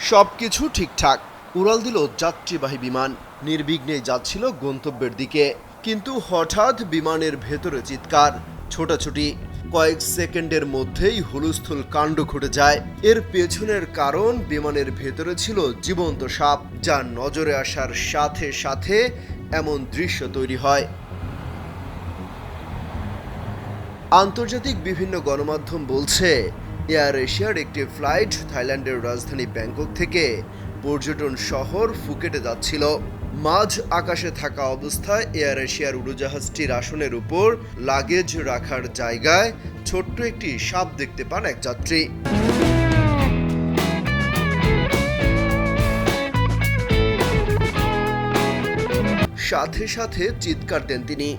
সবকিছু ঠিকঠাক। উড়াল দিল যাত্রীবাহী বিমান, নির্বিঘ্নেই যাচ্ছিল গন্তব্যের দিকে। কিন্তু হঠাৎ বিমানের ভেতরে চিৎকার, ছোটাছুটি। কয়েক সেকেন্ডের মধ্যেই হুলস্থুল কাণ্ড ঘটে যায়। এর পেছনের কারণ, বিমানের ভেতরে ছিল জীবন্ত সাপ, যা নজরে আসার সাথে সাথে এমন দৃশ্য তৈরি হয়। আন্তর্জাতিক বিভিন্ন গণমাধ্যম বলছে, এয়ার এশিয়ার একটি ফ্লাইট থাইল্যান্ডের রাজধানী ব্যাংকক থেকে পর্যটন শহর ফুকেটে যাচ্ছিল। মাঝ আকাশে থাকা অবস্থায় এয়ার এশিয়ার উড়োজাহাজটির আসনের উপর লাগেজ রাখার জায়গায় ছোট্ট একটি সাপ দেখতে পান এক যাত্রী। সাথে সাথে চিৎকার দেন তিনি।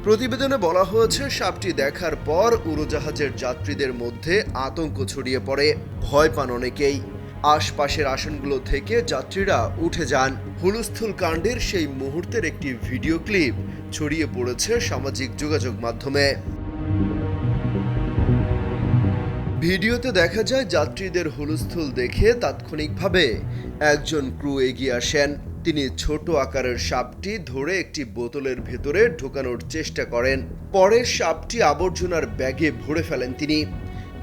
প্রতিবেদনে বলা হয়েছে, সাপটি দেখার পর উড়োজাহাজের যাত্রীদের মধ্যে আতঙ্ক ছড়িয়ে পড়ে। ভয় পান অনেকেই। আশপাশের আসনগুলো থেকে যাত্রীরা উঠে যান। হুলস্থুল কাণ্ডের সেই মুহূর্তের একটি ভিডিও ক্লিপ ছড়িয়ে পড়েছে সামাজিক যোগাযোগ মাধ্যমে। ভিডিওতে দেখা যায়, যাত্রীদের হুলস্থুল দেখে তাৎক্ষণিকভাবে একজন ক্রু এগিয়ে আসেন। তিনি ছোট আকারের সাপটি ধরে একটি বোতলের ভেতরে ঢোকানোর চেষ্টা করেন। পরে সাপটি আবর্জনার ব্যাগে ভরে ফেলেন তিনি।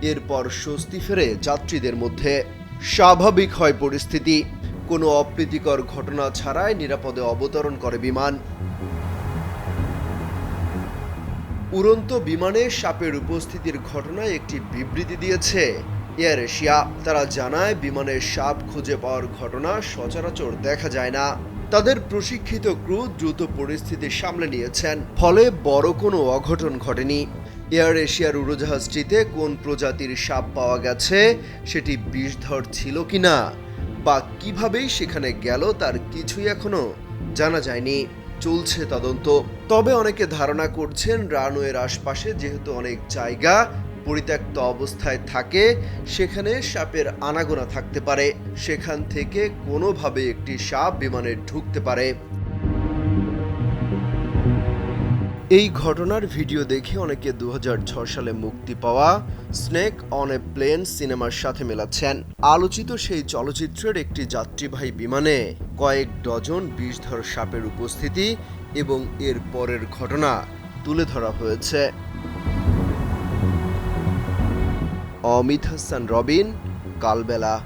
এরপর স্বস্তি ফেরে যাত্রীদের মধ্যে। স্বাভাবিক হয় পরিস্থিতি। কোনো অপ্রীতিকর ঘটনা ছাড়াই নিরাপদে অবতরণ করে বিমান। উড়ন্ত বিমানে সাপের উপস্থিতির ঘটনায় একটি বিবৃতি দিয়েছে এয়ার এশিয়া। তারা জানায়, বিমানের সাপ খুঁজে পাওয়ার ঘটনা সচরাচর দেখা যায় না। তাদের প্রশিক্ষিত ক্রু দ্রুত পরিস্থিতি সামলে নিয়েছেন, ফলে বড় কোনো অঘটন ঘটেনি। এয়ার এশিয়ার উড়োজাহাজটিতে কোন প্রজাতির সাপ পাওয়া গেছে, সেটি বিষধর ছিল কিনা বা কিভাবেই সেখানে গেল, তার কিছুই এখনো জানা যায়নি। চলছে তদন্ত। তবে অনেকে ধারণা করছেন, রানওয়ের আশপাশে যেহেতু অনেক জায়গা পরিত্যক্ত অবস্থায় থাকে, সেখানে সাপের আনাগোনা থাকতে পারে। সেখান থেকে কোনোভাবে একটি সাপ বিমানে ঢুকতে পারে। এই ঘটনার ভিডিও দেখে অনেকে 2006 সালে মুক্তি পাওয়া স্নেক অন এ প্লেন সিনেমার সাথে মেলাচ্ছেন। আলোচিত সেই চলচ্চিত্রের একটি যাত্রীবাহী বিমানে কয়েক ডজন বিষধর সাপের উপস্থিতি এবং এর পরের ঘটনা তুলে ধরা হয়েছে। অমিত হাসান রবিন, কালবেলা।